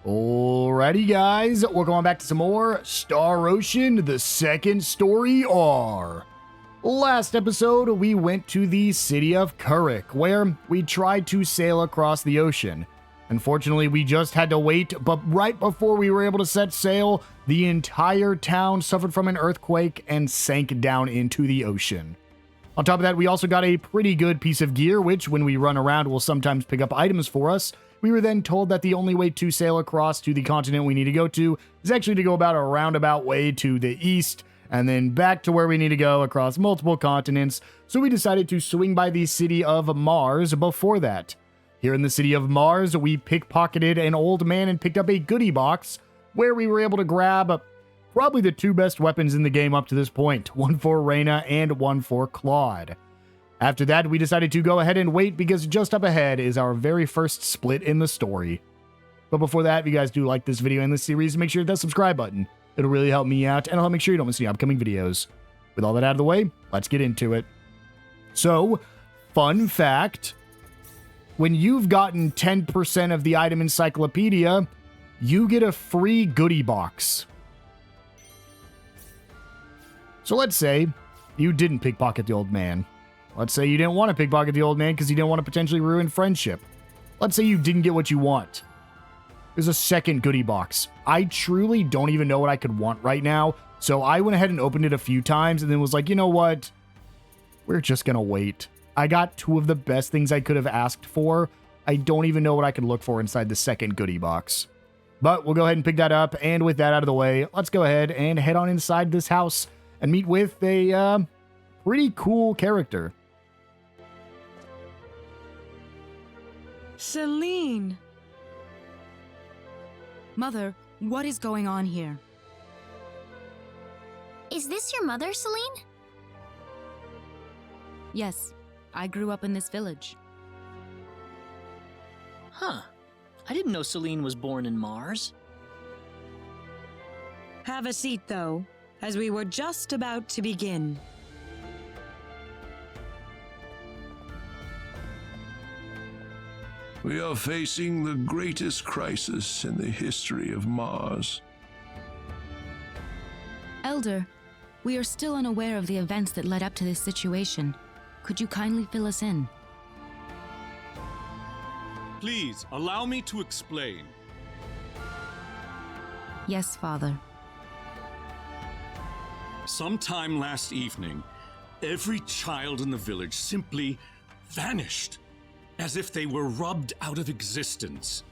Alrighty guys, we're going back to some more Star Ocean, the second story R. Last episode, we went to the city of Kurik, where we tried to sail across the ocean. Unfortunately, we just had to wait, but right before we were able to set sail, the entire town suffered from an earthquake and sank down into the ocean. On top of that, we also got a pretty good piece of gear, which when we run around will sometimes pick up items for us. We were then told that the only way to sail across to the continent we need to go to is actually to go about a roundabout way to the east, and then back to where we need to go across multiple continents, so we decided to swing by the city of Mars before that. Here in the city of Mars, we pickpocketed an old man and picked up a goodie box, where we were able to grab probably the two best weapons in the game up to this point, one for Rena and one for Claude. After that, we decided to go ahead and wait because just up ahead is our very first split in the story. But before that, if you guys do like this video and this series, make sure to hit that subscribe button. It'll really help me out, and it'll help make sure you don't miss any upcoming videos. With all that out of the way, let's get into it. So, fun fact, when you've gotten 10% of the item encyclopedia, you get a free goodie box. So let's say you didn't pickpocket the old man. Let's say you didn't want to pickpocket the old man because you didn't want to potentially ruin friendship. Let's say you didn't get what you want. There's a second goodie box. I truly don't even know what I could want right now, so I went ahead and opened it a few times and then was like, you know what? We're just gonna wait. I got two of the best things I could have asked for. I don't even know what I could look for inside the second goodie box. But we'll go ahead and pick that up, and with that out of the way, let's go ahead and head on inside this house and meet with a pretty cool character. Celine! Mother, what is going on here? Is this your mother, Celine? Yes, I grew up in this village. Huh. I didn't know Celine was born in Mars. Have a seat, though, as we were just about to begin. We are facing the greatest crisis in the history of Mars. Elder, we are still unaware of the events that led up to this situation. Could you kindly fill us in? Please, allow me to explain. Yes, Father. Sometime last evening, every child in the village simply vanished, as if they were rubbed out of existence.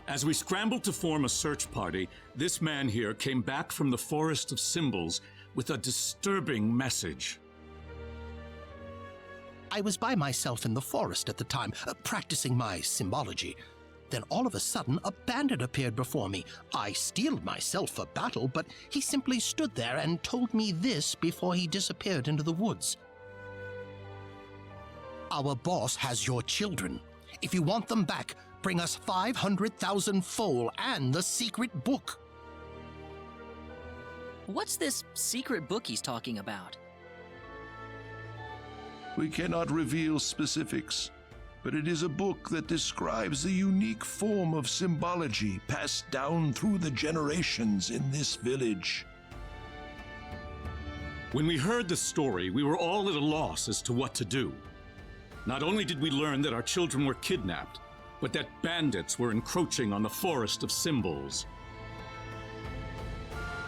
As we scrambled to form a search party, this man here came back from the Forest of Symbols with a disturbing message. I was by myself in the forest at the time, practicing my symbology. Then all of a sudden, a bandit appeared before me. I steeled myself for battle, but he simply stood there and told me this before he disappeared into the woods. Our boss has your children. If you want them back, bring us 500,000 foal and the secret book. What's this secret book he's talking about? We cannot reveal specifics, but it is a book that describes the unique form of symbology passed down through the generations in this village. When we heard the story, we were all at a loss as to what to do. Not only did we learn that our children were kidnapped, but that bandits were encroaching on the Forest of Symbols.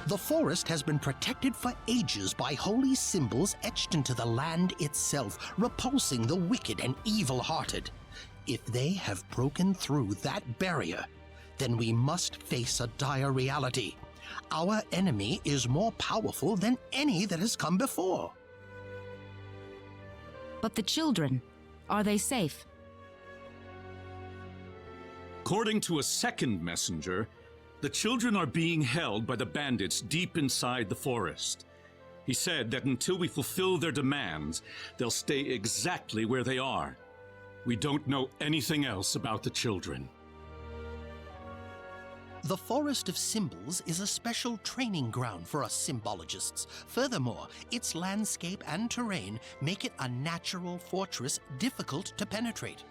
The forest has been protected for ages by holy symbols etched into the land itself, repulsing the wicked and evil-hearted. If they have broken through that barrier, then we must face a dire reality. Our enemy is more powerful than any that has come before. But the children, are they safe? According to a second messenger, the children are being held by the bandits deep inside the forest. He said that until we fulfill their demands, they'll stay exactly where they are. We don't know anything else about the children. The Forest of Symbols is a special training ground for us symbologists. Furthermore, its landscape and terrain make it a natural fortress difficult to penetrate.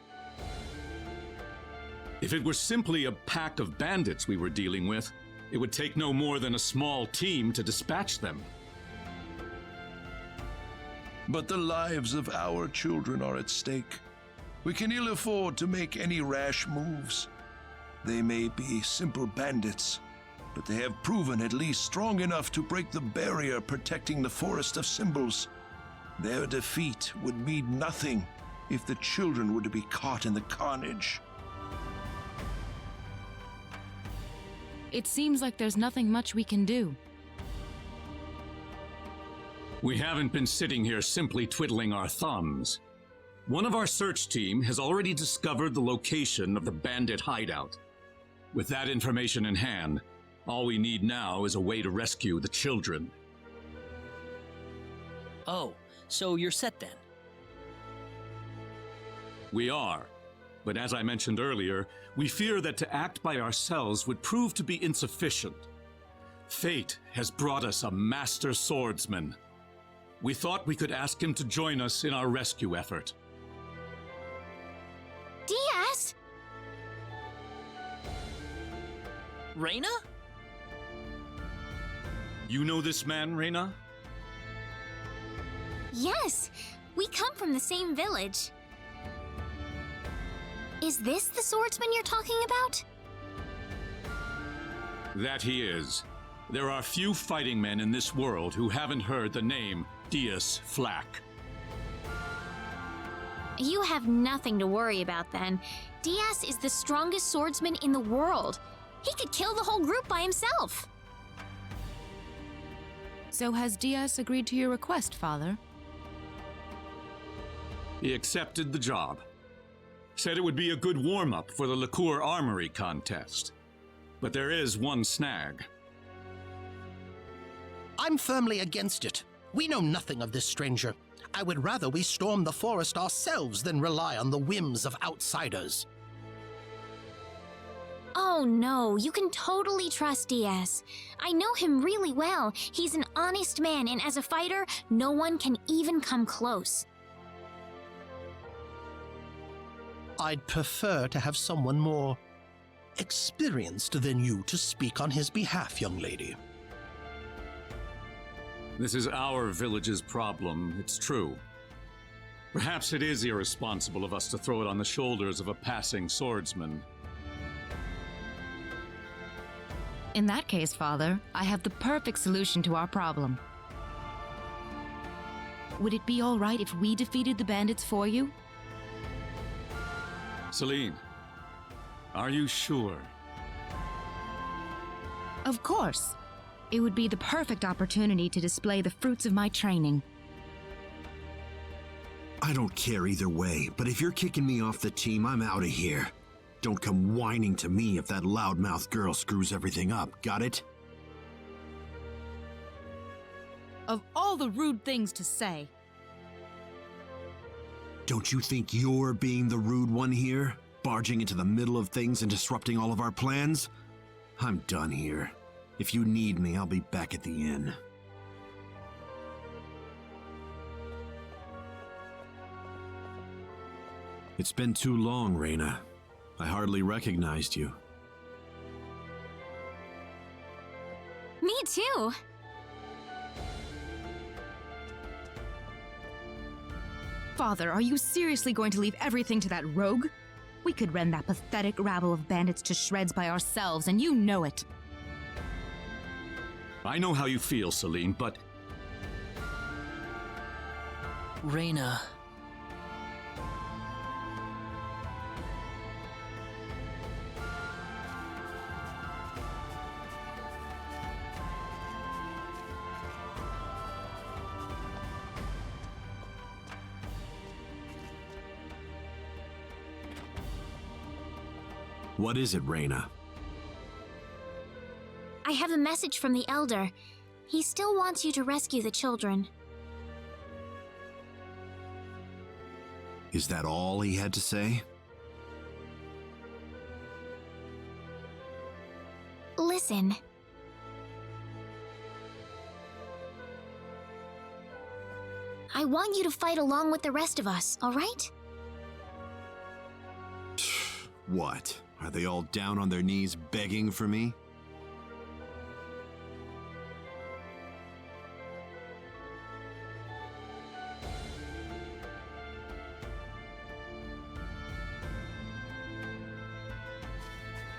If it were simply a pack of bandits we were dealing with, it would take no more than a small team to dispatch them. But the lives of our children are at stake. We can ill afford to make any rash moves. They may be simple bandits, but they have proven at least strong enough to break the barrier protecting the Forest of Symbols. Their defeat would mean nothing if the children were to be caught in the carnage. It seems like there's nothing much we can do. We haven't been sitting here simply twiddling our thumbs. One of our search team has already discovered the location of the bandit hideout. With that information in hand, all we need now is a way to rescue the children. Oh, so you're set then? We are. But as I mentioned earlier, we fear that to act by ourselves would prove to be insufficient. Fate has brought us a master swordsman. We thought we could ask him to join us in our rescue effort. Diaz? Rena? You know this man, Rena? Yes, we come from the same village. Is this the swordsman you're talking about? That he is. There are few fighting men in this world who haven't heard the name Diaz Flack. You have nothing to worry about then. Diaz is the strongest swordsman in the world. He could kill the whole group by himself. So has Diaz agreed to your request, Father? He accepted the job. Said it would be a good warm-up for the Liqueur Armory contest. But there is one snag. I'm firmly against it. We know nothing of this stranger. I would rather we storm the forest ourselves than rely on the whims of outsiders. Oh no, you can totally trust Diaz. I know him really well. He's an honest man, and as a fighter, no one can even come close. I'd prefer to have someone more experienced than you to speak on his behalf, young lady. This is our village's problem, it's true. Perhaps it is irresponsible of us to throw it on the shoulders of a passing swordsman. In that case, Father, I have the perfect solution to our problem. Would it be all right if we defeated the bandits for you? Celine, are you sure? Of course. It would be the perfect opportunity to display the fruits of my training. I don't care either way, but if you're kicking me off the team, I'm out of here. Don't come whining to me if that loudmouth girl screws everything up, got it? Of all the rude things to say. Don't you think you're being the rude one here? Barging into the middle of things and disrupting all of our plans? I'm done here. If you need me, I'll be back at the inn. It's been too long, Rena. I hardly recognized you. Me too. Father, are you seriously going to leave everything to that rogue? We could rend that pathetic rabble of bandits to shreds by ourselves, and you know it. I know how you feel, Celine, but Rena. What is it, Rena? I have a message from the Elder. He still wants you to rescue the children. Is that all he had to say? Listen. I want you to fight along with the rest of us, all right? What? Are they all down on their knees begging for me?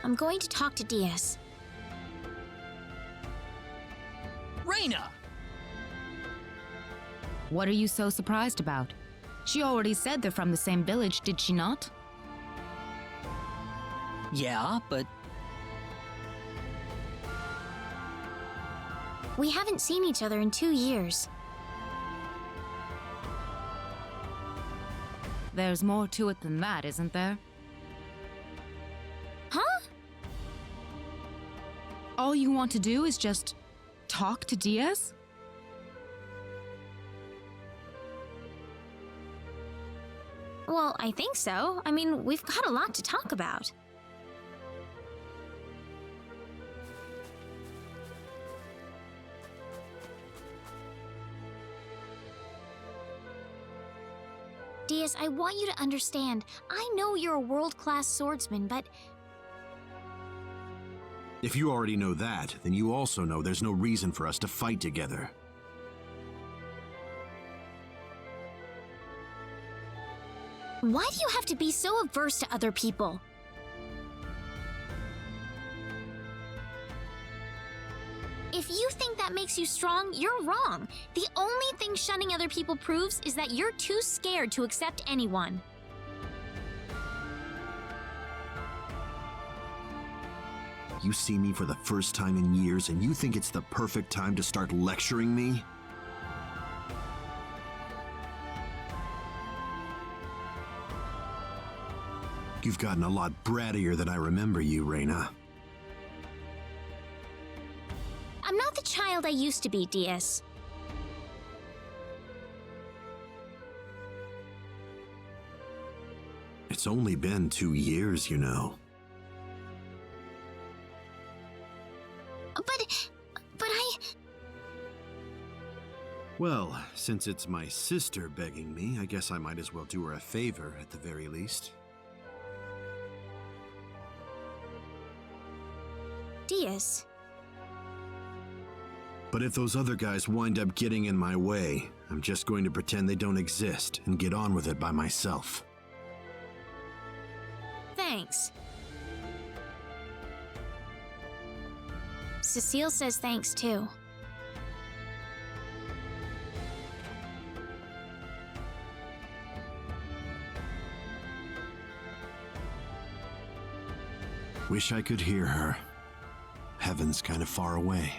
I'm going to talk to Diaz. Rena! What are you so surprised about? She already said they're from the same village, did she not? Yeah, but We haven't seen each other in 2 years. There's more to it than that, isn't there? Huh? All you want to do is just talk to Diaz? Well, I think so. I mean, we've got a lot to talk about. Diaz, I want you to understand. I know you're a world-class swordsman, but If you already know that, then you also know there's no reason for us to fight together. why do you have to be so averse to other people? If you think that makes you strong, you're wrong. The only thing shunning other people proves is that you're too scared to accept anyone. You see me for the first time in years and you think it's the perfect time to start lecturing me? You've gotten a lot brattier than I remember you, Rena. I'm not the child I used to be, Diaz. It's only been 2 years, you know. But I... Well, since it's my sister begging me, I guess I might as well do her a favor at the very least. Diaz. But if those other guys wind up getting in my way, I'm just going to pretend they don't exist and get on with it by myself. Thanks. Cecile says thanks too. Wish I could hear her. Heaven's kind of far away.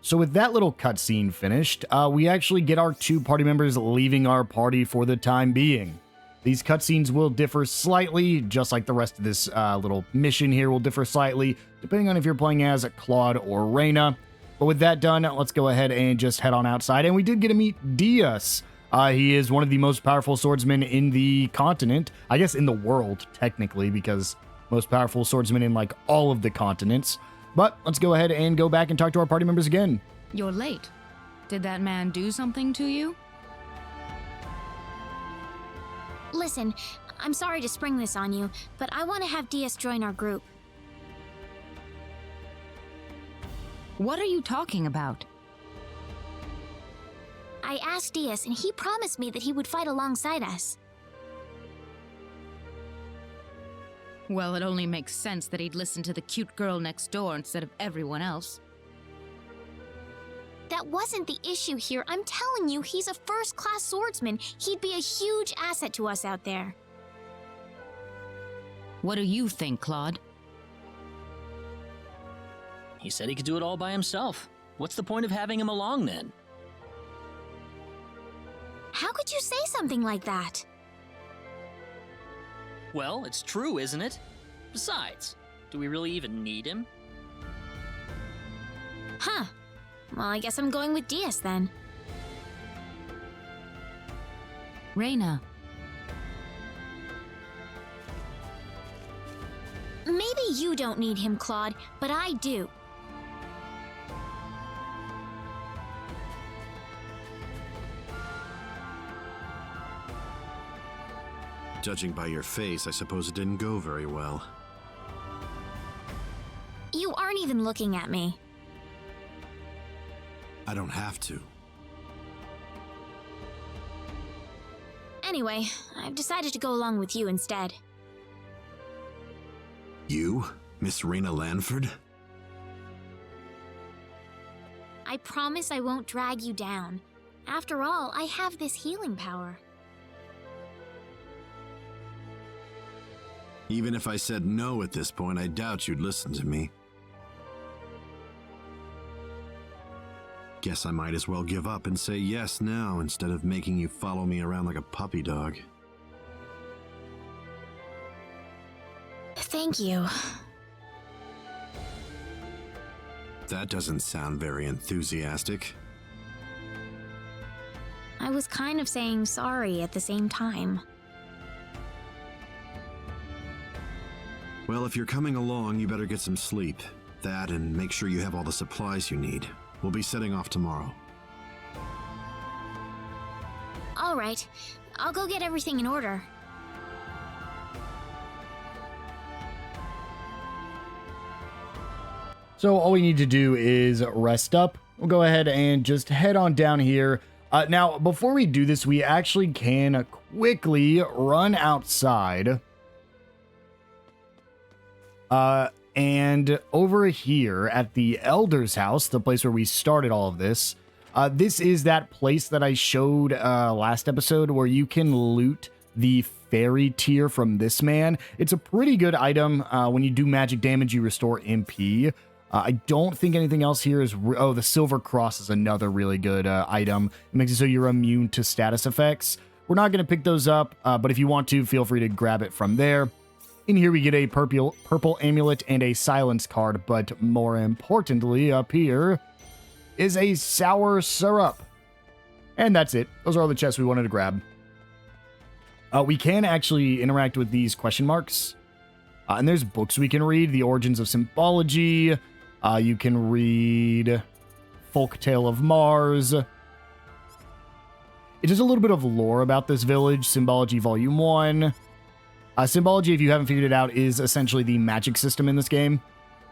So with that little cutscene finished, we actually get our 2 party members leaving our party for the time being. These cutscenes will differ slightly, just like the rest of this little mission here will differ slightly, depending on if you're playing as Claude or Rena. But with that done, let's go ahead and just head on outside. And we did get to meet Diaz. He is one of the most powerful swordsmen in the continent. I guess in the world, technically, because most powerful swordsman in like all of the continents. But let's go ahead and go back and talk to our party members again. You're late. Did that man do something to you? Listen, I'm sorry to spring this on you, but I want to have Diaz join our group. What are you talking about? I asked Diaz, and he promised me that he would fight alongside us. Well, it only makes sense that he'd listen to the cute girl next door instead of everyone else. That wasn't the issue here. I'm telling you, he's a first-class swordsman. He'd be a huge asset to us out there. What do you think, Claude? he said he could do it all by himself. What's the point of having him along then? How could you say something like that? Well, it's true, isn't it? Besides, do we really even need him? Huh. Well, I guess I'm going with Diaz then. Rena. Maybe you don't need him, Claude, but I do. Judging by your face, I suppose it didn't go very well. You aren't even looking at me. I don't have to. Anyway, I've decided to go along with you instead. You? Miss Rena Lanford? I promise I won't drag you down. After all, I have this healing power. Even if I said no at this point, I doubt you'd listen to me. Guess I might as well give up and say yes now instead of making you follow me around like a puppy dog. Thank you. That doesn't sound very enthusiastic. I was kind of saying sorry at the same time. Well, if you're coming along, you better get some sleep. That and make sure you have all the supplies you need. We'll be setting off tomorrow. All right, I'll go get everything in order. So all we need to do is rest up. We'll go ahead and just head on down here. Now, before we do this, we actually can quickly run outside. And over here at the Elder's house, the place where we started all of this, this is that place that I showed last episode where you can loot the fairy tear from this man. It's a pretty good item. When you do magic damage, you restore MP. I don't think anything else here is... Oh, the Silver Cross is another really good item. It makes it so you're immune to status effects. We're not going to pick those up, but if you want to, feel free to grab it from there. In here, we get a purple amulet and a silence card, but more importantly, up here is a sour syrup. And that's it. Those are all the chests we wanted to grab. We can actually interact with these question marks. And there's books we can read. The Origins of Symbology. You can read Folktale of Mars. It is a little bit of lore about this village. Symbology Volume 1. Symbology, if you haven't figured it out, is essentially the magic system in this game.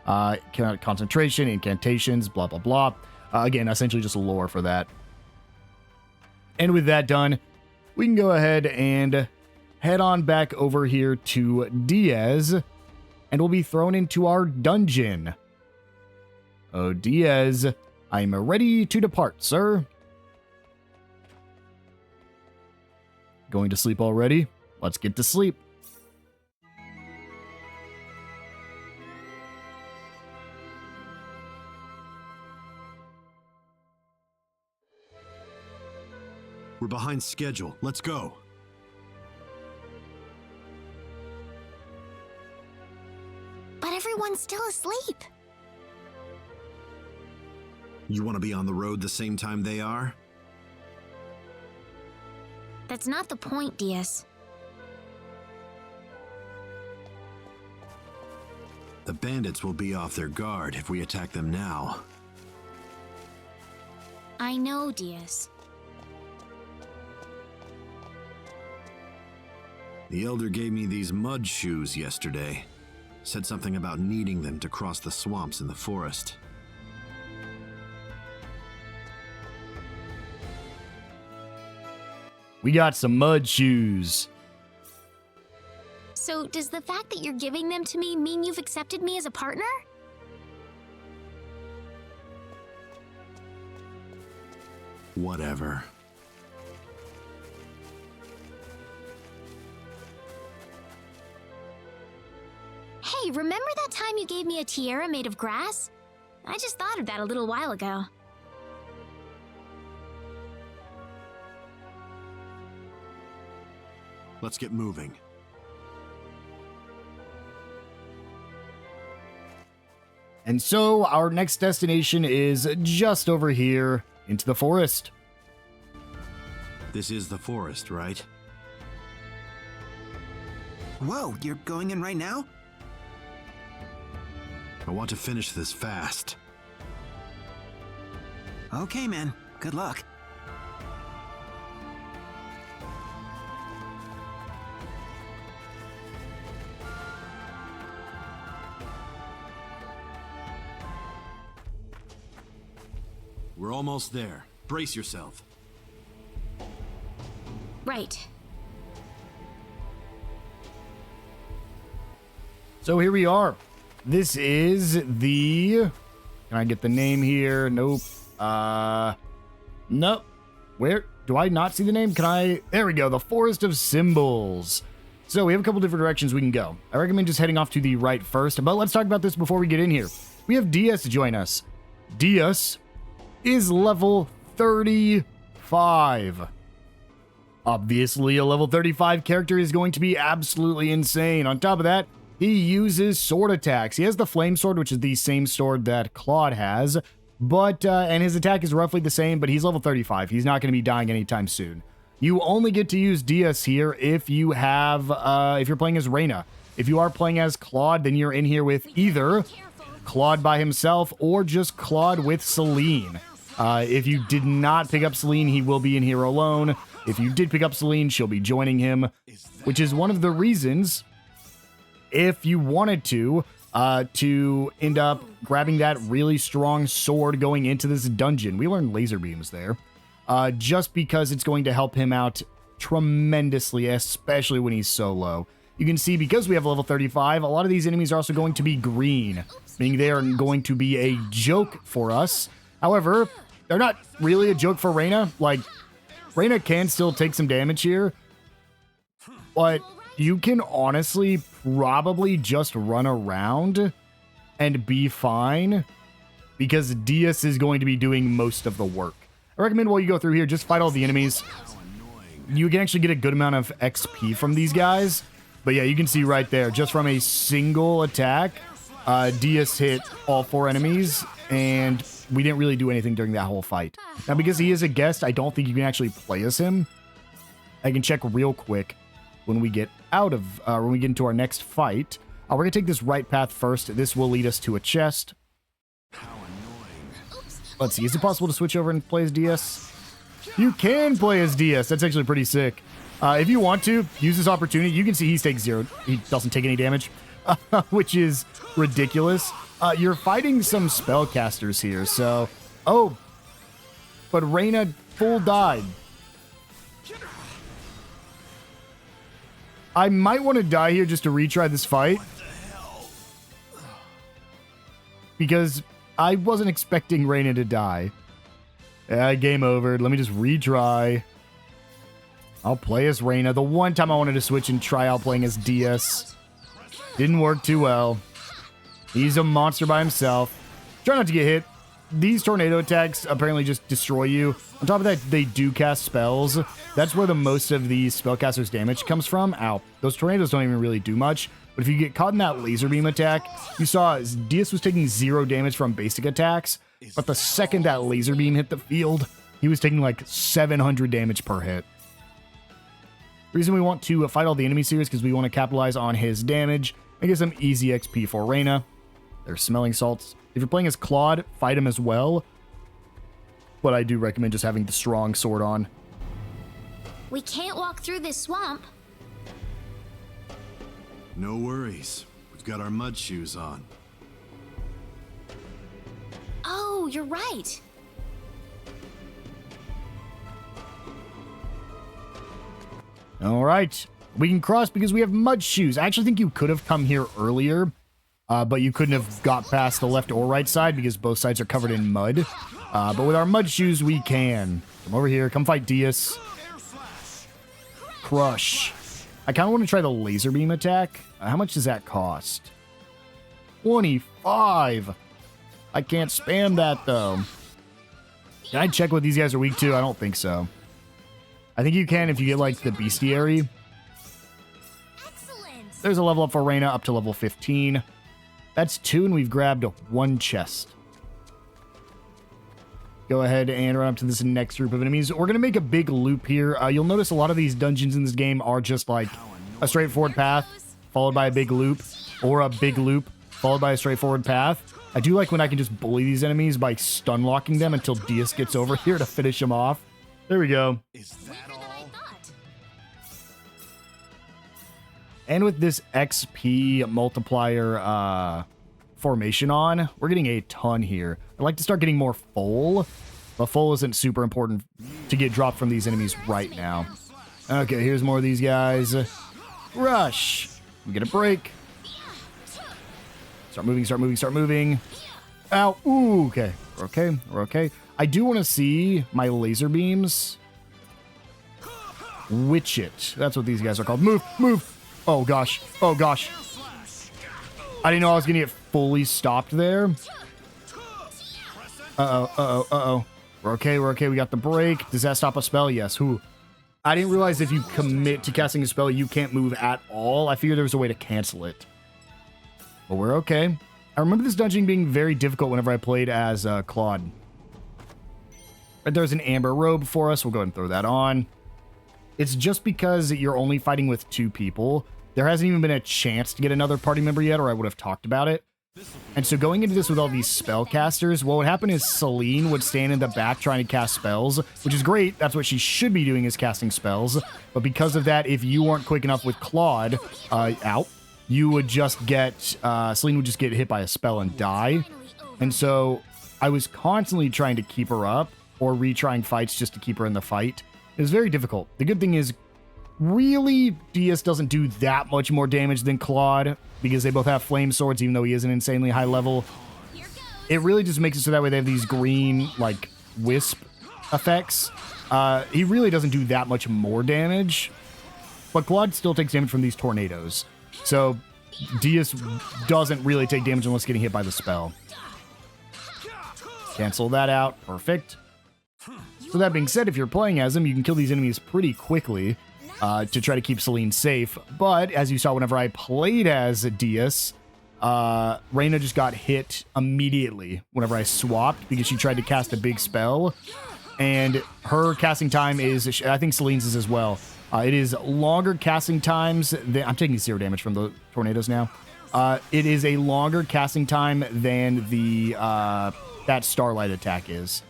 Concentration, incantations, blah, blah, blah. Again, essentially just lore for that. And with that done, we can go ahead and head on back over here to Diaz, and we'll be thrown into our dungeon. Oh, Diaz, I'm ready to depart, sir. Going to sleep already? Let's get to sleep. We're behind schedule. Let's go. But everyone's still asleep. You want to be on the road the same time they are? That's not the point, Diaz. The bandits will be off their guard if we attack them now. I know, Diaz. The Elder gave me these mud shoes yesterday. Said something about needing them to cross the swamps in the forest. We got some mud shoes. So, does the fact that you're giving them to me mean you've accepted me as a partner? Whatever. Hey, remember that time you gave me a tiara made of grass? I just thought of that a little while ago. Let's get moving. And so our next destination is just over here into the forest. This is the forest, right? Whoa, you're going in right now? I want to finish this fast. Okay, man. Good luck. We're almost there. Brace yourself. Right. So here we are. This is the... Can I get the name here? Nope. Nope. Where? Do I not see the name? Can I? There we go. The Forest of Symbols. So we have a couple different directions we can go. I recommend just heading off to the right first, but let's talk about this before we get in here. We have DS to join us. DS is level 35. Obviously, a level 35 character is going to be absolutely insane. On top of that, he uses sword attacks. He has the flame sword, which is the same sword that Claude has, but and his attack is roughly the same, but he's level 35. He's not going to be dying anytime soon. You only get to use DS here if you have, if you're playing as Rena. If you are playing as Claude, then you're in here with either Claude by himself or just Claude with Celine. If you did not pick up Celine, he will be in here alone. If you did pick up Celine, she'll be joining him, which is one of the reasons, if you wanted to end up grabbing that really strong sword going into this dungeon. We learned laser beams there. Just because it's going to help him out tremendously, especially when he's solo. You can see, because we have level 35, a lot of these enemies are also going to be green, meaning they are going to be a joke for us. However, they're not really a joke for Rena. Like, Rena can still take some damage here, but you can honestly probably just run around and be fine, because DS is going to be doing most of the work. I recommend while you go through here, just fight all the enemies. You can actually get a good amount of XP from these guys. But yeah, you can see right there, just from a single attack, DS hit all 4 enemies, and we didn't really do anything during that whole fight. Now, because he is a guest, I don't think you can actually play as him. I can check real quick when we get out of, when we get into our next fight. We're going to take this right path first. This will lead us to a chest. Let's see, is it possible to switch over and play as DS? You can play as DS. That's actually pretty sick. If you want to, use this opportunity. You can see he takes 0. He doesn't take any damage, which is ridiculous. You're fighting some spellcasters here, so... Oh, but Rena full died. I might want to die here just to retry this fight. Because I wasn't expecting Rena to die. Yeah, game over. Let me just retry. I'll play as Rena. The one time I wanted to switch and try out playing as DS. Didn't work too well. He's a monster by himself. Try not to get hit. These tornado attacks apparently just destroy you. On top of that, they do cast spells. That's where the most of these spellcasters' damage comes from. Ow. Those tornadoes don't even really do much. But if you get caught in that laser beam attack, you saw DS was taking 0 damage from basic attacks. But the second that laser beam hit the field, he was taking like 700 damage per hit. The reason we want to fight all the enemies here is because we want to capitalize on his damage and get some easy XP for Rena. There's smelling salts. If you're playing as Claude, fight him as well. But I do recommend just having the strong sword on. We can't walk through this swamp. No worries. We've got our mud shoes on. Oh, you're right. All right. We can cross because we have mud shoes. I actually think you could have come here earlier, but you couldn't have got past the left or right side because both sides are covered in mud. But with our mud shoes, we can. Come over here. Come fight Dias. Crush. I kind of want to try the laser beam attack. How much does that cost? 25. I can't spam that, though. Can I check what these guys are weak to? I don't think so. I think you can if you get, like, the bestiary. Excellent. There's a level up for Rena up to level 15. That's 2, and we've grabbed 1 chest. Go ahead and run up to this next group of enemies. We're going to make a big loop here. You'll notice a lot of these dungeons in this game are just like a straightforward path, followed by a big loop, or a big loop, followed by a straightforward path. I do like when I can just bully these enemies by stun locking them until Dias gets over here to finish them off. There we go. Is that all? And with this XP multiplier formation on, we're getting a ton here. I'd like to start getting more full. But full isn't super important to get dropped from these enemies right now. Okay, here's more of these guys. Rush. We get a break. Start moving, start moving, start moving. Ow. Ooh, okay. We're okay. We're okay. I do want to see my laser beams. Witch it. That's what these guys are called. Move, move. Oh, gosh. Oh, gosh. I didn't know I was going to get fully stopped there. Uh-oh, uh-oh, uh-oh. We're okay, we're okay. We got the break. Does that stop a spell? Yes. Who? I didn't realize if you commit to casting a spell, you can't move at all. I figured there was a way to cancel it. But we're okay. I remember this dungeon being very difficult whenever I played as Claude. But there's an amber robe for us. We'll go ahead and throw that on. It's just because you're only fighting with 2 people. There hasn't even been a chance to get another party member yet, or I would have talked about it. And so going into this with all these spellcasters, what would happen is Celine would stand in the back trying to cast spells, which is great. That's what she should be doing, is casting spells. But because of that, if you weren't quick enough with Claude, you would just get, Celine would just get hit by a spell and die. And so I was constantly trying to keep her up, or retrying fights just to keep her in the fight. It was very difficult. The good thing is, really, DS doesn't do that much more damage than Claude, because they both have flame swords, even though he is an insanely high level. It really just makes it so that way they have these green, like, wisp effects. He really doesn't do that much more damage, but Claude still takes damage from these tornadoes. So DS doesn't really take damage unless getting hit by the spell. Cancel that out. Perfect. So that being said, if you're playing as him, you can kill these enemies pretty quickly. To try to keep Celine safe. But as you saw whenever I played as DS, Rena just got hit immediately whenever I swapped because she tried to cast a big spell. And her casting time is, I think Celine's is as well. It is longer casting times than, I'm taking 0 damage from the tornadoes now. It is a longer casting time than the that Starlight attack is.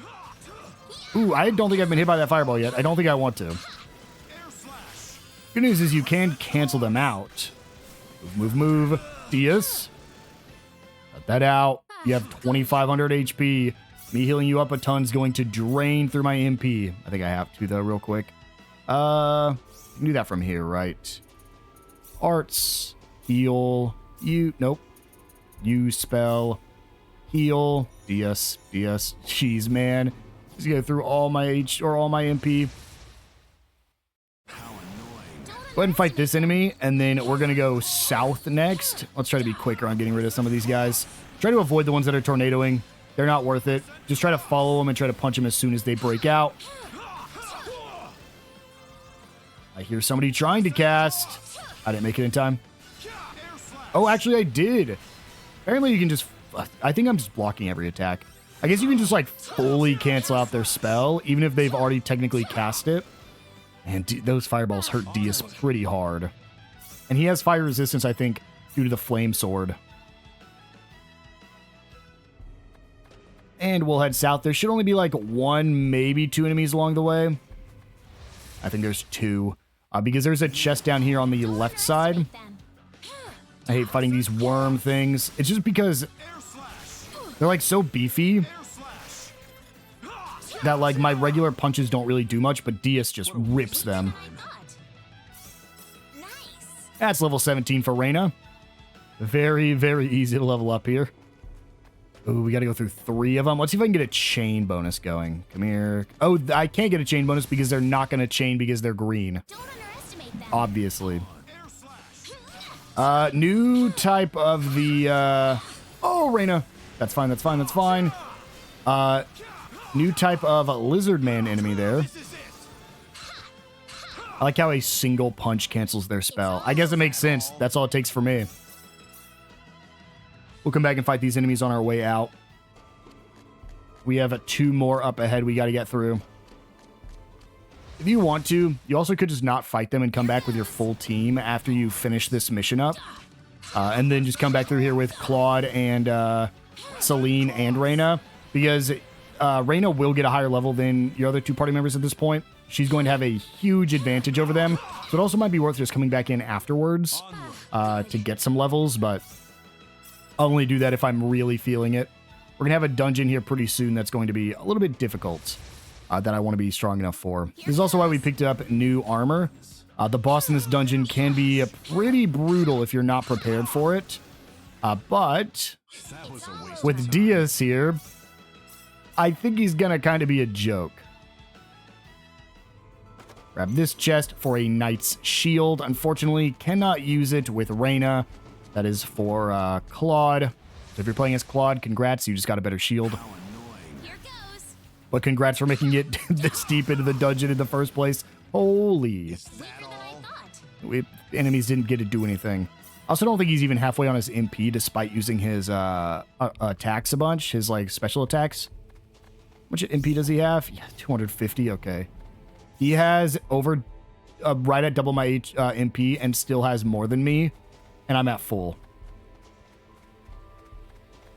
Ooh, I don't think I've been hit by that fireball yet. I don't think I want to. Good news is you can cancel them out. Move, move, move. DS. Cut that out. You have 2,500 HP. Me healing you up a ton is going to drain through my MP. I think I have to, though, real quick. You can do that from here, right? Arts. Heal. You. Nope. Use spell. Heal. DS. DS. Jeez, man. Just go through all my all my MP. Go ahead and fight this enemy, and then we're going to go south next. Let's try to be quicker on getting rid of some of these guys. Try to avoid the ones that are tornadoing. They're not worth it. Just try to follow them and try to punch them as soon as they break out. I hear somebody trying to cast. I didn't make it in time. Oh, actually, I did. Apparently, you can just... I think I'm just blocking every attack. I guess you can just, like, fully cancel out their spell, even if they've already technically cast it. And those fireballs hurt DS pretty hard. And he has fire resistance, I think, due to the flame sword. And we'll head south. There should only be like 1, maybe 2 enemies along the way. I think there's 2. Because there's a chest down here on the left side. I hate fighting these worm things. It's just because they're like so beefy that like my regular punches don't really do much, but DS just rips them. That's level 17 for Rena. Very, very easy to level up here. Ooh, we got to go through 3 of them. Let's see if I can get a chain bonus going. Come here. Oh, I can't get a chain bonus because they're not going to chain because they're green. Obviously. New type of the... Oh, Rena. That's fine, that's fine, that's fine. New type of lizard man enemy there. I like how a single punch cancels their spell. I guess it makes sense. That's all it takes for me. We'll come back and fight these enemies on our way out. We have 2 more up ahead we got to get through. If you want to, you also could just not fight them and come back with your full team after you finish this mission up. And then just come back through here with Claude and Celine and Rena. Because Rena will get a higher level than your other 2 party members at this point. She's going to have a huge advantage over them. So it also might be worth just coming back in afterwards to get some levels. But I'll only do that if I'm really feeling it. We're going to have a dungeon here pretty soon that's going to be a little bit difficult that I want to be strong enough for. This is also why we picked up new armor. The boss in this dungeon can be pretty brutal if you're not prepared for it. But with Diaz here, I think he's going to kind of be a joke. Grab this chest for a knight's shield. Unfortunately, cannot use it with Rena. That is for Claude. So if you're playing as Claude, congrats, you just got a better shield. Here goes. But congrats for making it this deep into the dungeon in the first place. Holy. Weaker than I thought. Enemies didn't get to do anything. I also don't think he's even halfway on his MP despite using his attacks a bunch. His like special attacks. How much MP does he have? Yeah, 250. Okay. He has over right at double my MP and still has more than me. And I'm at full.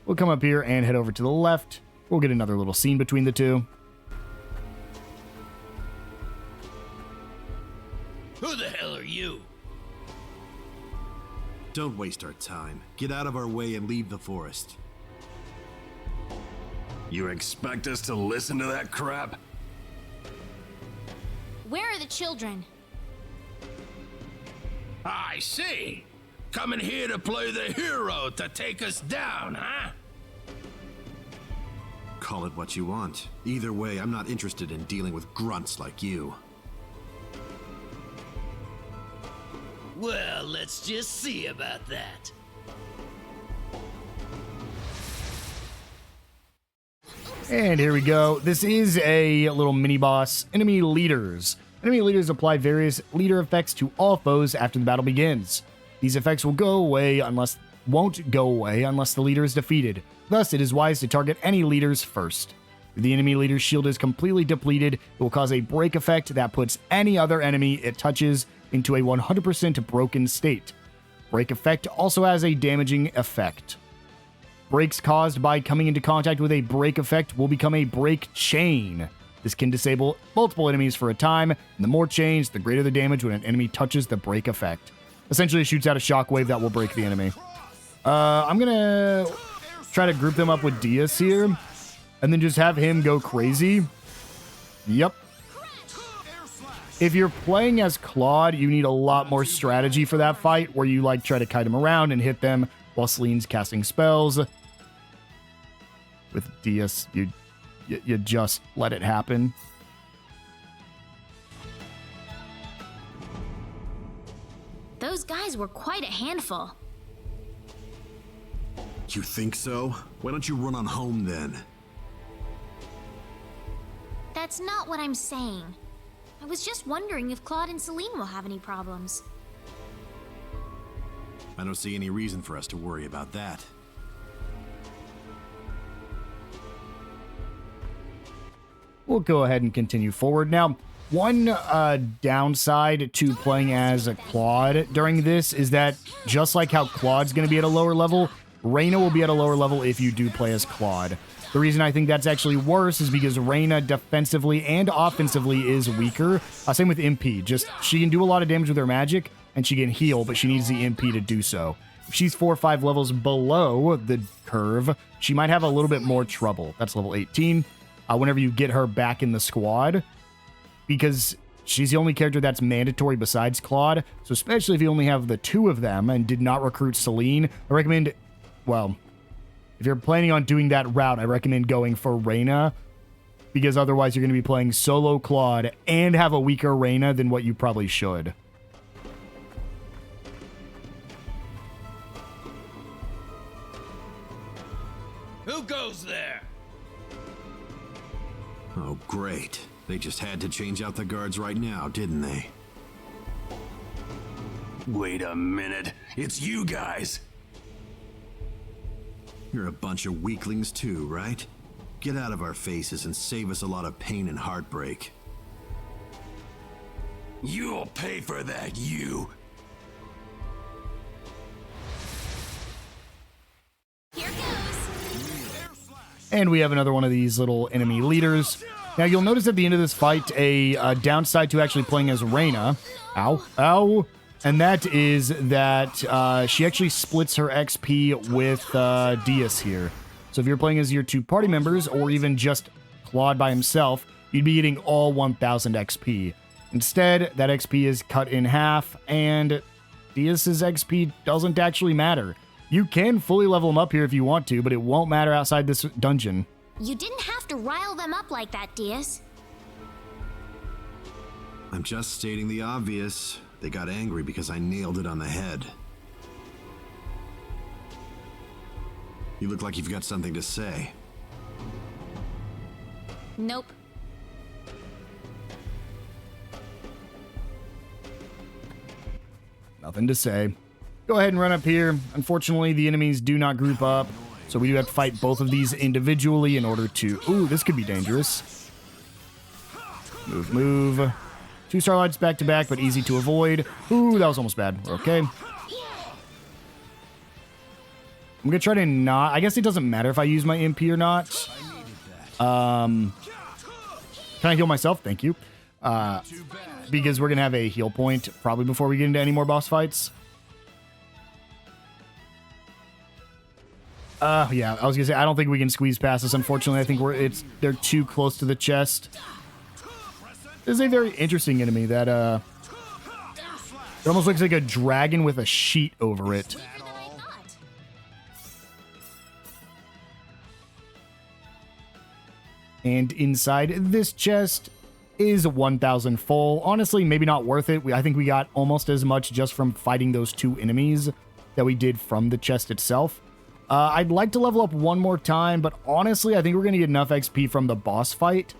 We'll come up here and head over to the left. We'll get another little scene between the two. Who the hell are you? Don't waste our time. Get out of our way and leave the forest. You expect us to listen to that crap? Where are the children? I see. Coming here to play the hero to take us down, huh? Call it what you want. Either way, I'm not interested in dealing with grunts like you. Well, let's just see about that. And here we go. This is a little mini boss. Enemy leaders. Enemy leaders apply various leader effects to all foes after the battle begins. These effects won't go away unless the leader is defeated. Thus, it is wise to target any leaders first. If the enemy leader's shield is completely depleted, it will cause a break effect that puts any other enemy it touches into a 100% broken state. Break effect also has a damaging effect. Breaks caused by coming into contact with a break effect will become a break chain. This can disable multiple enemies for a time, and the more chains, the greater the damage when an enemy touches the break effect. Essentially, it shoots out a shockwave that will break the enemy. I'm gonna try to group them up with Diaz here, and then just have him go crazy. Yep. If you're playing as Claude, you need a lot more strategy for that fight, where you like try to kite him around and hit them while Celine's casting spells. With Diaz, you just let it happen. Those guys were quite a handful. You think so? Why don't you run on home then? That's not what I'm saying. I was just wondering if Claude and Celine will have any problems. I don't see any reason for us to worry about that. We'll go ahead and continue forward. Now, one downside to playing as a Claude during this is that just like how Claude's going to be at a lower level, Rena will be at a lower level if you do play as Claude. The reason I think that's actually worse is because Rena defensively and offensively is weaker. Same with MP. Just she can do a lot of damage with her magic and she can heal, but she needs the MP to do so. If she's 4 or 5 levels below the curve, she might have a little bit more trouble. That's level 18. Whenever you get her back in the squad, because she's the only character that's mandatory besides Claude. So especially if you only have the 2 of them and did not recruit Celine, I recommend, well, if you're planning on doing that route, I recommend going for Rena, because otherwise you're going to be playing solo Claude and have a weaker Rena than what you probably should. Who goes there? Oh, great. They just had to change out the guards right now, didn't they? Wait a minute. It's you guys. You're a bunch of weaklings too, right? Get out of our faces and save us a lot of pain and heartbreak. You'll pay for that, you. Here goes. And we have another one of these little enemy leaders. Now, you'll notice at the end of this fight a downside to actually playing as Rena. Ow. Ow. And that is that she actually splits her XP with Diaz here. So if you're playing as your 2 party members, or even just Claude by himself, you'd be getting all 1000 XP. Instead, that XP is cut in half, and Dias's XP doesn't actually matter. You can fully level him up here if you want to, but it won't matter outside this dungeon. You didn't have to rile them up like that, Dias. I'm just stating the obvious. They got angry because I nailed it on the head. You look like you've got something to say. Nope. Nothing to say. Go ahead and run up here. Unfortunately, the enemies do not group up, so we do have to fight both of these individually in order to... Ooh, this could be dangerous. Move, move. 2 starlights back to back, but easy to avoid. Ooh, that was almost bad. Okay. I'm gonna try to not... I guess it doesn't matter if I use my MP or not. Can I heal myself? Thank you. Because we're gonna have a heal point probably before we get into any more boss fights. Yeah, I was gonna say I don't think we can squeeze past this. Unfortunately, I think they're too close to the chest. This is a very interesting enemy that it almost looks like a dragon with a sheet over it. And inside this chest is 1000 full. Honestly, maybe not worth it. I think we got almost as much just from fighting those 2 enemies that we did from the chest itself. I'd like to level up one more time, but honestly, I think we're going to get enough XP from the boss fight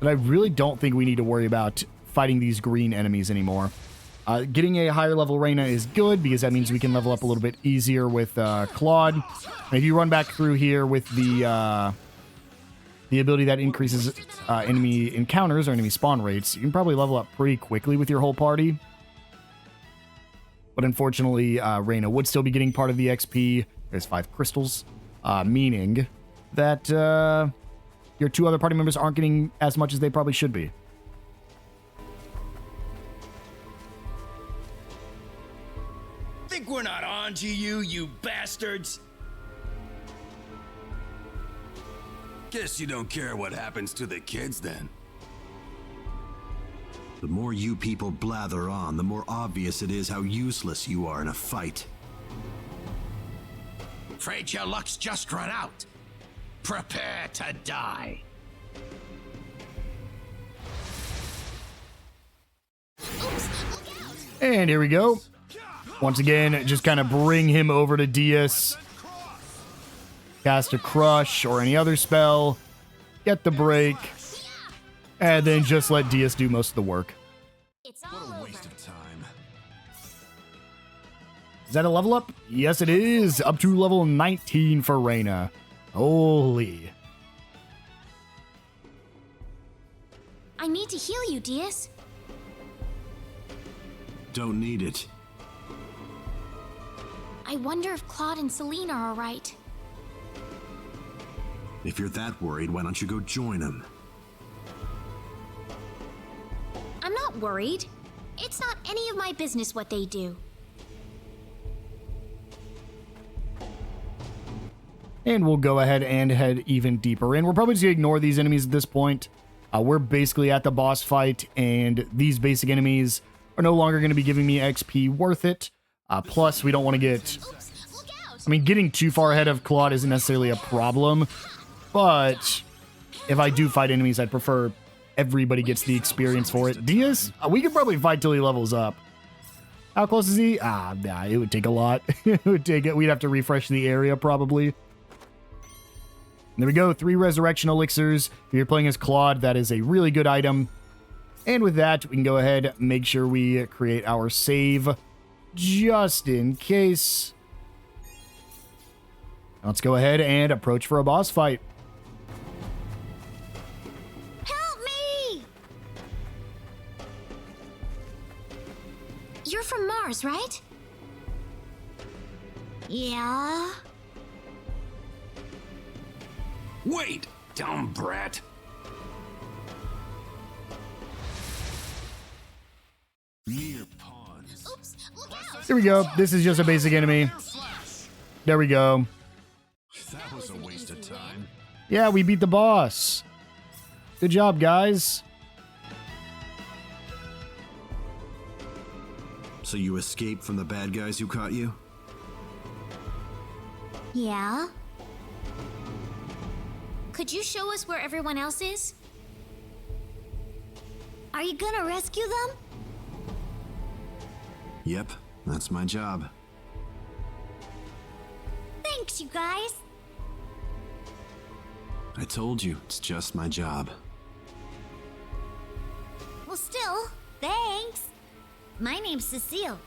that I really don't think we need to worry about fighting these green enemies anymore. Getting a higher level Rena is good because that means we can level up a little bit easier with Claude. And if you run back through here with the ability that increases enemy encounters or enemy spawn rates, you can probably level up pretty quickly with your whole party. But unfortunately, Rena would still be getting part of the XP. There's 5 crystals, meaning that your 2 other party members aren't getting as much as they probably should be. Think we're not on to you, you bastards? Guess you don't care what happens to the kids then. The more you people blather on, the more obvious it is how useless you are in a fight. Afraid your luck's just run out. Prepare to die. And here we go. Once again, just kind of bring him over to Dias. Cast a Crush or any other spell. Get the break. And then just let Dias do most of the work. It's all What a over. waste of time. Is that a level up? Yes, it is. Up to level 19 for Rena. Holy. I need to heal you, Dias. Don't need it. I wonder if Claude and Celine are alright. If you're that worried, why don't you go join them? I'm not worried. It's not any of my business what they do. And we'll go ahead and head even deeper in. We're probably just going to ignore these enemies at this point. We're basically at the boss fight, and these basic enemies are no longer going to be giving me XP worth it. Plus, we don't want to get... I mean, getting too far ahead of Claude isn't necessarily a problem, but if I do fight enemies, I'd prefer everybody gets the experience for it. Dias, we could probably fight till he levels up. How close is he? Nah, it would take a lot. It would take it. We'd have to refresh the area, probably. There we go, 3 resurrection elixirs. If you're playing as Claude, that is a really good item. And with that, we can go ahead, make sure we create our save, just in case. Let's go ahead and approach for a boss fight. Help me! You're from Mars, right? Yeah. Wait, dumb brat. Mere pawns. Oops, look out! Here we go. This is just a basic enemy. There we go. That was a waste of time. Yeah, we beat the boss. Good job, guys. So you escaped from the bad guys who caught you? Yeah? Could you show us where everyone else is? Are you gonna rescue them? Yep, that's my job. Thanks, you guys. I told you, it's just my job. Well, still, thanks. My name's Cecile.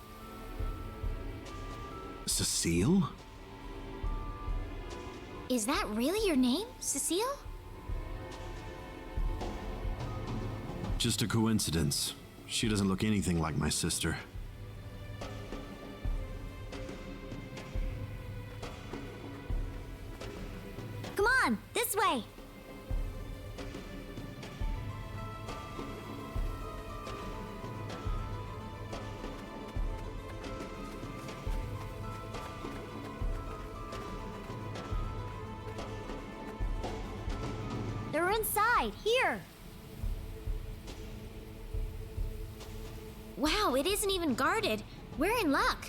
Cecile? Is that really your name, Cecile? Just a coincidence. She doesn't look anything like my sister. Come on, this way. They're inside, here. Wow, it isn't even guarded. We're in luck.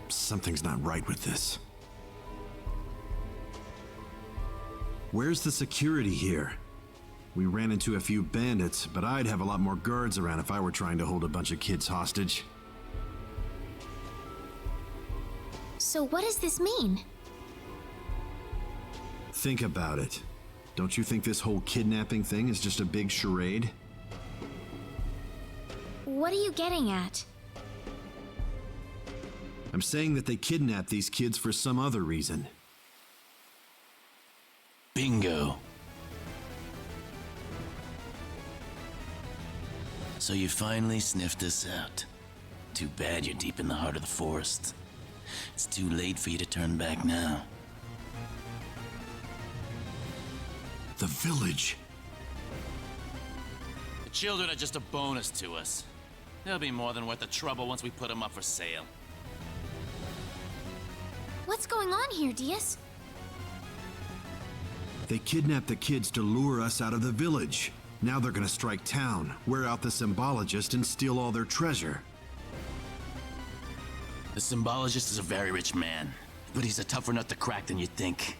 Something's not right with this. Where's the security here? We ran into a few bandits, but I'd have a lot more guards around if I were trying to hold a bunch of kids hostage. So what does this mean? Think about it. Don't you think this whole kidnapping thing is just a big charade? What are you getting at? I'm saying that they kidnapped these kids for some other reason. Bingo. So you finally sniffed us out. Too bad you're deep in the heart of the forest. It's too late for you to turn back now. The village. The children are just a bonus to us. They'll be more than worth the trouble once we put them up for sale. What's going on here, Diaz? They kidnapped the kids to lure us out of the village. Now they're gonna strike town, wear out the symbologist, and steal all their treasure. The symbologist is a very rich man, but he's a tougher nut to crack than you'd think.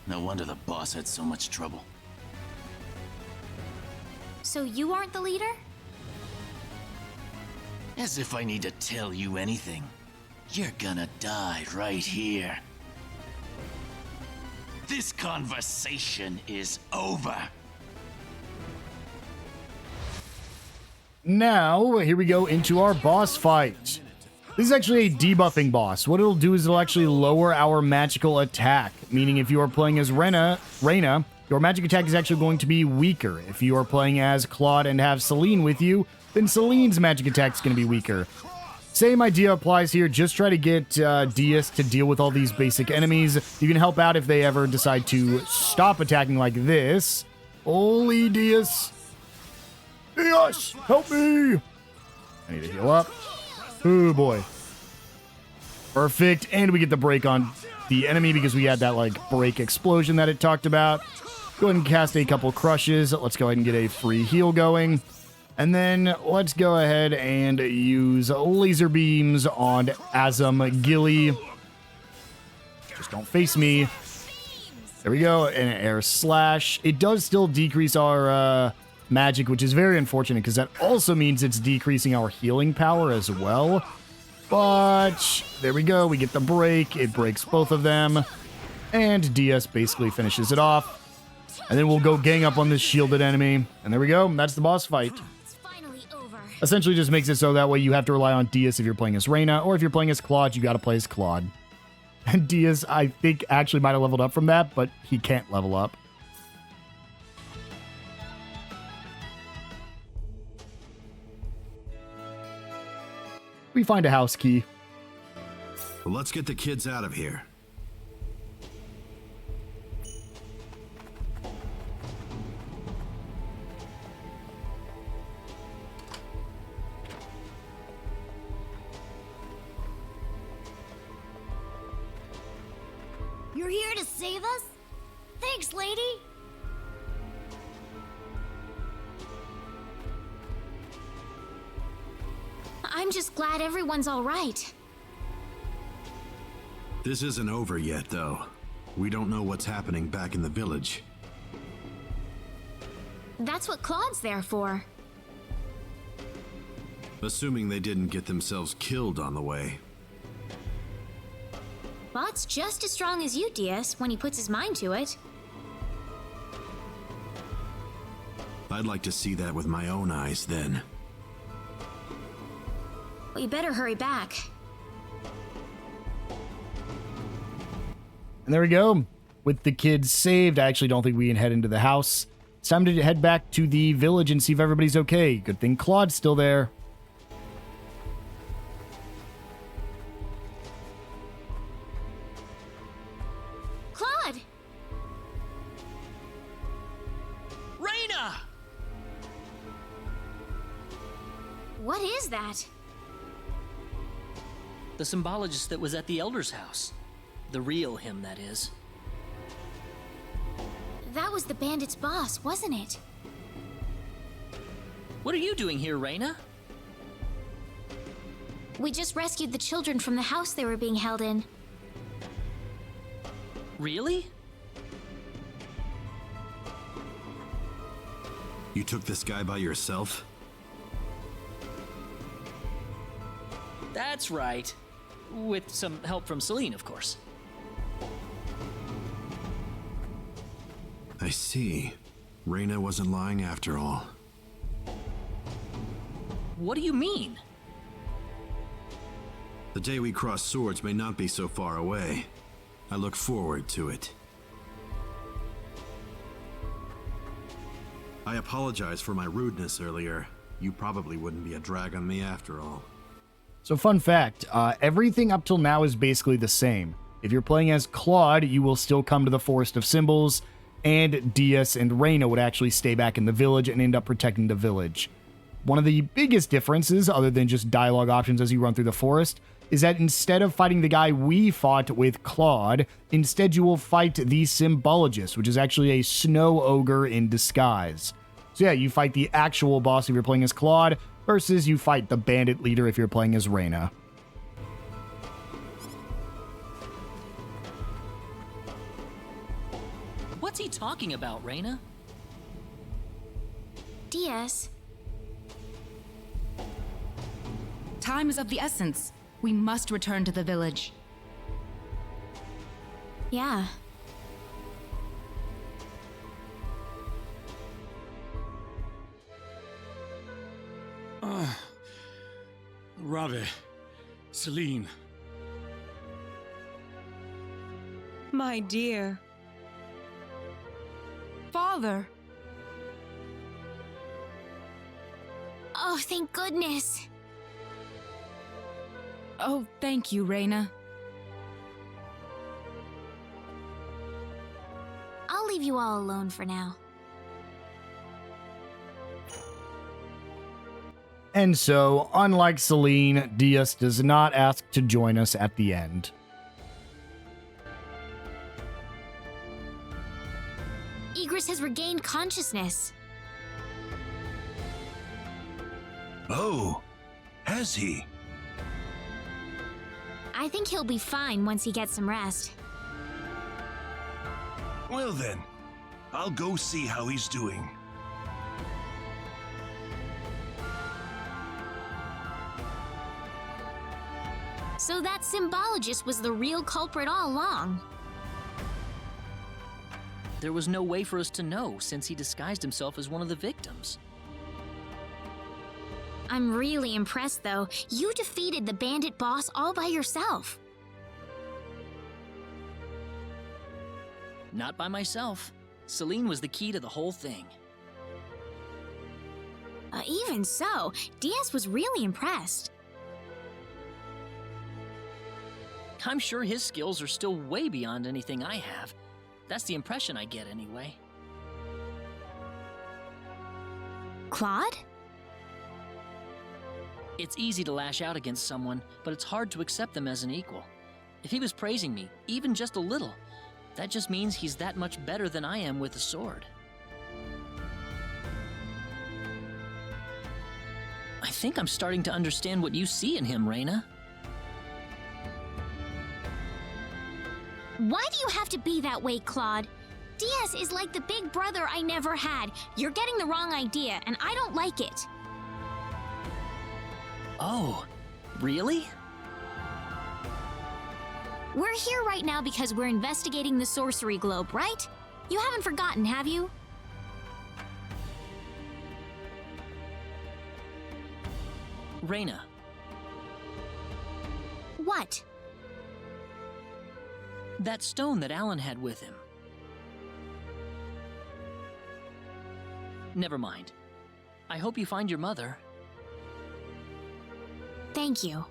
No wonder the boss had so much trouble. So you aren't the leader? As if I need to tell you anything. You're gonna die right here. This conversation is over. Now, here we go into our boss fight. This is actually a debuffing boss. What it'll do is it'll actually lower our magical attack, meaning if you are playing as Rena, your magic attack is actually going to be weaker. If you are playing as Claude and have Celine with you, then Celine's magic attack is going to be weaker. Same idea applies here. Just try to get Diaz to deal with all these basic enemies. You can help out if they ever decide to stop attacking like this. Holy Diaz. Diaz, help me. I need to heal up. Oh boy. Perfect. And we get the break on the enemy because we had that like break explosion that it talked about. Go ahead and cast a couple crushes. Let's go ahead and get a free heal going. And then let's go ahead and use laser beams on Azam Gilly. Just don't face me. There we go. And an air slash. It does still decrease our magic, which is very unfortunate because that also means it's decreasing our healing power as well. But there we go. We get the break. It breaks both of them. And DS basically finishes it off. And then we'll go gang up on this shielded enemy. And there we go. That's the boss fight. Essentially just makes it so that way you have to rely on Diaz if you're playing as Rena, or if you're playing as Claude, you got to play as Claude. And Diaz, I think, actually might have leveled up from that, but he can't level up. We find a house key. Well, let's get the kids out of here. You're here to save us? Thanks, lady. I'm just glad everyone's all right. This isn't over yet, though. We don't know what's happening back in the village. That's what Claude's there for. Assuming they didn't get themselves killed on the way. Claude's just as strong as you, Diaz, when he puts his mind to it. I'd like to see that with my own eyes, then. We better hurry back. And there we go. With the kids saved, I actually don't think we can head into the house. It's time to head back to the village and see if everybody's okay. Good thing Claude's still there. Claude! Rena! What is that? The symbologist that was at the Elder's house. The real him, that is. That was the bandit's boss, wasn't it? What are you doing here, Rena? We just rescued the children from the house they were being held in. Really? You took this guy by yourself? That's right. With some help from Celine, of course. I see. Rena wasn't lying after all. What do you mean? The day we cross swords may not be so far away. I look forward to it. I apologize for my rudeness earlier. You probably wouldn't be a drag on me after all. So fun fact, everything up till now is basically the same. If you're playing as Claude, you will still come to the Forest of Symbols, and Diaz and Rena would actually stay back in the village and end up protecting the village. One of the biggest differences, other than just dialogue options as you run through the forest, is that instead of fighting the guy we fought with Claude, instead you will fight the Symbologist, which is actually a snow ogre in disguise. So yeah, you fight the actual boss if you're playing as Claude, versus you fight the bandit leader if you're playing as Rena. What's he talking about, Rena? Diaz. Time is of the essence. We must return to the village. Yeah. Rave. Celine. My dear. Father. Oh, thank goodness. Oh, thank you, Rena. I'll leave you all alone for now. And so, unlike Celine, Diaz does not ask to join us at the end. Igris has regained consciousness. Oh, has he? I think he'll be fine once he gets some rest. Well then, I'll go see how he's doing. So that Symbologist was the real culprit all along. There was no way for us to know since he disguised himself as one of the victims. I'm really impressed, though. You defeated the bandit boss all by yourself. Not by myself. Celine was the key to the whole thing. Even so, Diaz was really impressed. I'm sure his skills are still way beyond anything I have. That's the impression I get anyway. Claude? It's easy to lash out against someone, but it's hard to accept them as an equal. If he was praising me, even just a little, That just means he's that much better than I am with a sword. I think I'm starting to understand what you see in him, Rena. Why do you have to be that way, Claude? Diaz is like the big brother I never had. You're getting the wrong idea, and I don't like it. Oh, really? We're here right now because we're investigating the sorcery globe, right? You haven't forgotten, have you? Rena. What? That stone that Alan had with him. Never mind. I hope you find your mother. Thank you.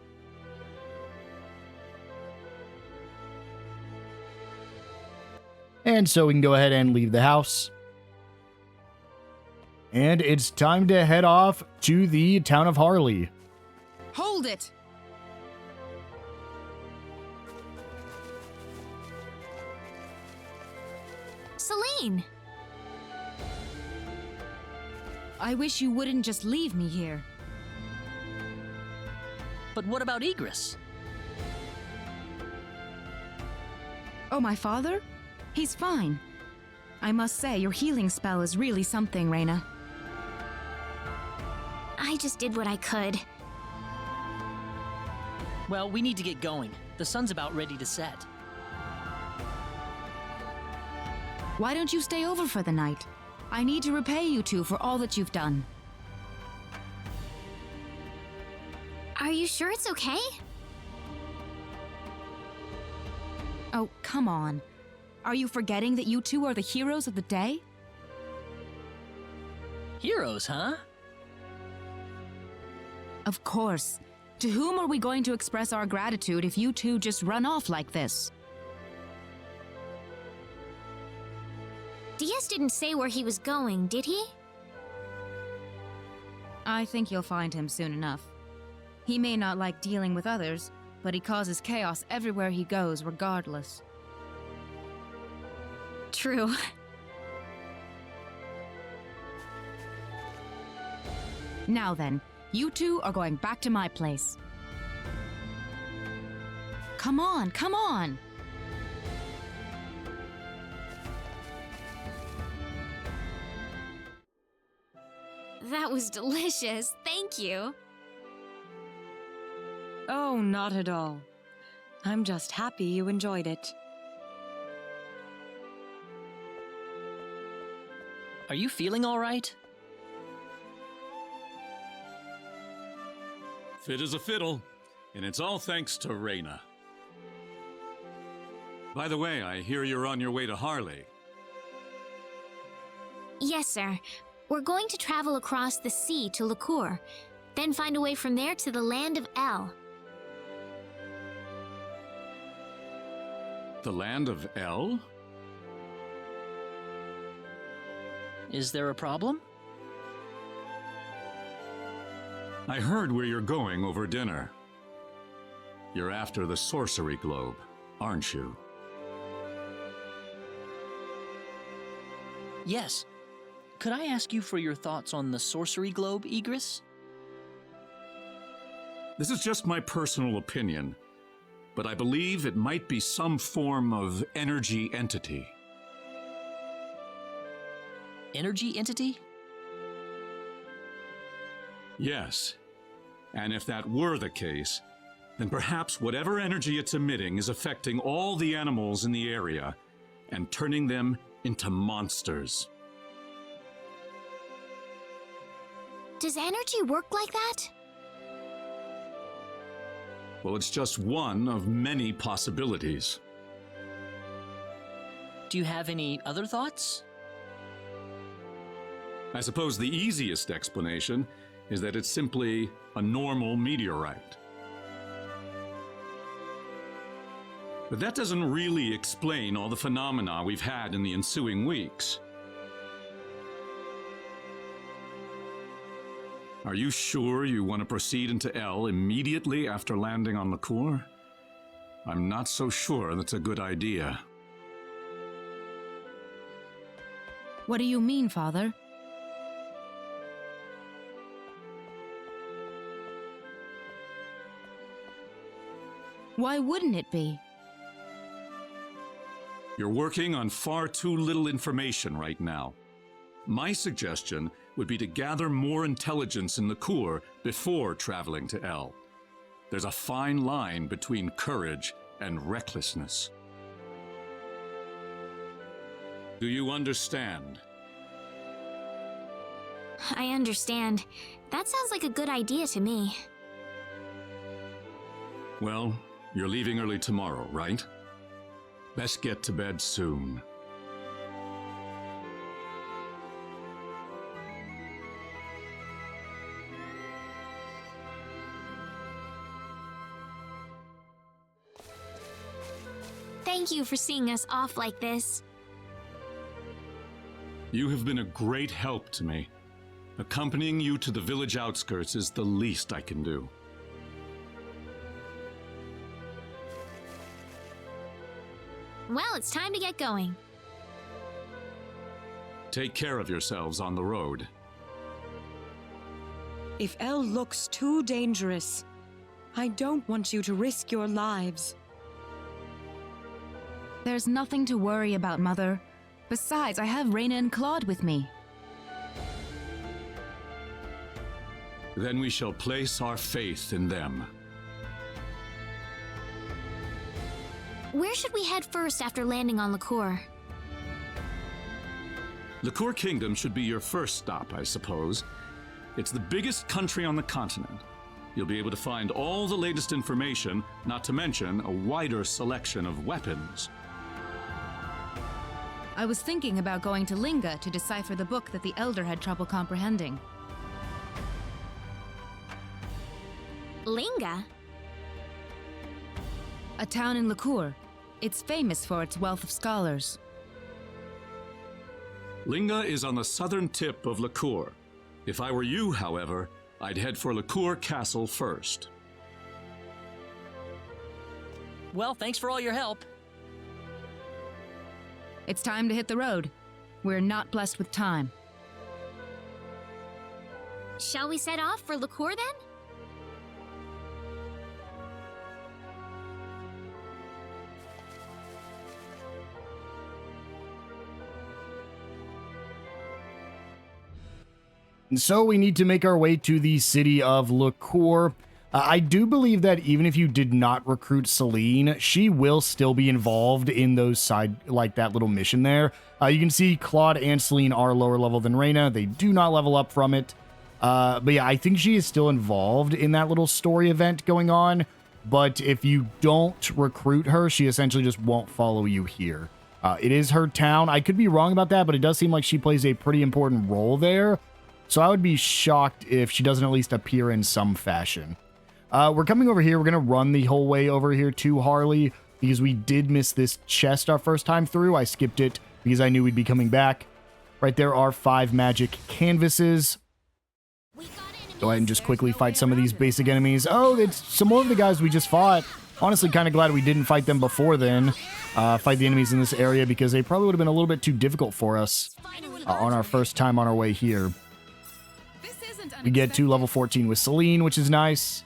And so we can go ahead and leave the house. And it's time to head off to the town of Harley. Hold it! Celine! I wish you wouldn't just leave me here. But what about Igris? Oh, my father? He's fine. I must say, your healing spell is really something, Rena. I just did what I could. Well, we need to get going. The sun's about ready to set. Why don't you stay over for the night? I need to repay you two for all that you've done. Are you sure it's okay? Oh, come on. Are you forgetting that you two are the heroes of the day? Heroes, huh? Of course. To whom are we going to express our gratitude if you two just run off like this? Diaz didn't say where he was going, did he? I think you'll find him soon enough. He may not like dealing with others, but he causes chaos everywhere he goes, regardless. True. Now then, you two are going back to my place. Come on, come on! That was delicious. Thank you. Oh, not at all. I'm just happy you enjoyed it. Are you feeling all right? Fit as a fiddle, and it's all thanks to Rena. By the way, I hear you're on your way to Harley. Yes, sir. We're going to travel across the sea to Liqueur, then find a way from there to the land of El. The land of El? Is there a problem? I heard where you're going over dinner. You're after the sorcery globe, aren't you? Yes. Could I ask you for your thoughts on the sorcery globe, Igris? This is just my personal opinion, but I believe it might be some form of energy entity. Energy entity? Yes. And if that were the case, then perhaps whatever energy it's emitting is affecting all the animals in the area and turning them into monsters. Does energy work like that? Well, it's just one of many possibilities. Do you have any other thoughts? I suppose the easiest explanation is that it's simply a normal meteorite. But that doesn't really explain all the phenomena we've had in the ensuing weeks. Are you sure you want to proceed into El immediately after landing on Liqueur? I'm not so sure that's a good idea. What do you mean, Father? Why wouldn't it be? You're working on far too little information right now. My suggestion would be to gather more intelligence in the Core before traveling to El. There's a fine line between courage and recklessness. Do you understand? I understand. That sounds like a good idea to me. Well, you're leaving early tomorrow, right? Best get to bed soon. Thank you for seeing us off like this. You have been a great help to me. Accompanying you to the village outskirts is the least I can do. Well, it's time to get going. Take care of yourselves on the road. If El looks too dangerous, I don't want you to risk your lives. There's nothing to worry about, Mother. Besides, I have Rena and Claude with me. Then we shall place our faith in them. Where should we head first after landing on Liqueur? Liqueur Kingdom should be your first stop, I suppose. It's the biggest country on the continent. You'll be able to find all the latest information, not to mention a wider selection of weapons. I was thinking about going to Linga to decipher the book that the Elder had trouble comprehending. Linga? A town in Liqueur. It's famous for its wealth of scholars. Linga is on the southern tip of Liqueur. If I were you, however, I'd head for Liqueur Castle first. Well, thanks for all your help. It's time to hit the road. We're not blessed with time. Shall we set off for Liqueur then? And so we need to make our way to the city of Liqueur. I do believe that even if you did not recruit Celine, she will still be involved in those side, like that little mission there. You can see Claude and Celine are lower level than Rena. They do not level up from it. But yeah, I think she is still involved in that little story event going on. But if you don't recruit her, she essentially just won't follow you here. It is her town. I could be wrong about that, but it does seem like she plays a pretty important role there. So I would be shocked if she doesn't at least appear in some fashion. We're coming over here. We're going to run the whole way over here to Harley because we did miss this chest our first time through. I skipped it because I knew we'd be coming back. Right there are 5 magic canvases. Go ahead and just quickly fight some of these basic enemies. Oh, it's some more of the guys we just fought. Honestly, kind of glad we didn't fight them before then. Fight the enemies in this area because they probably would have been a little bit too difficult for us on our first time on our way here. We get to level 14 with Celine, which is nice.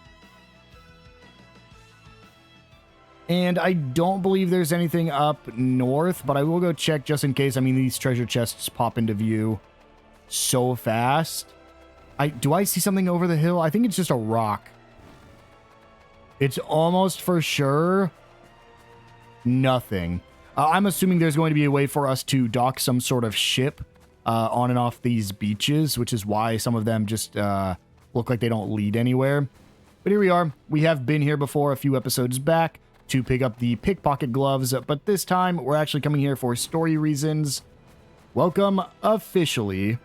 And I don't believe there's anything up north, but I will go check just in case. I mean, these treasure chests pop into view so fast. Do I see something over the hill? I think it's just a rock. It's almost for sure nothing. I'm assuming there's going to be a way for us to dock some sort of ship on and off these beaches, which is why some of them just look like they don't lead anywhere. But here we are. We have been here before a few episodes back to pick up the pickpocket gloves, but this time we're actually coming here for story reasons. Welcome officially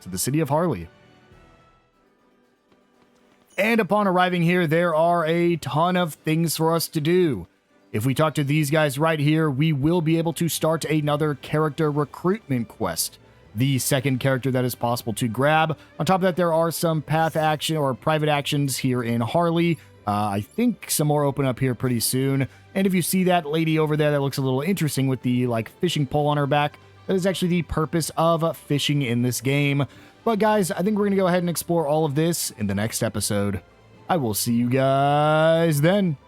to the city of Harley. And upon arriving here, there are a ton of things for us to do. If we talk to these guys right here, we will be able to start another character recruitment quest. The second character that is possible to grab. On top of that, there are some path action or private actions here in Harley. I think some more open up here pretty soon. And if you see that lady over there that looks a little interesting with the like fishing pole on her back, That is actually the purpose of fishing in this game. But guys, I think we're going to go ahead and explore all of this in the next episode. I will see you guys then.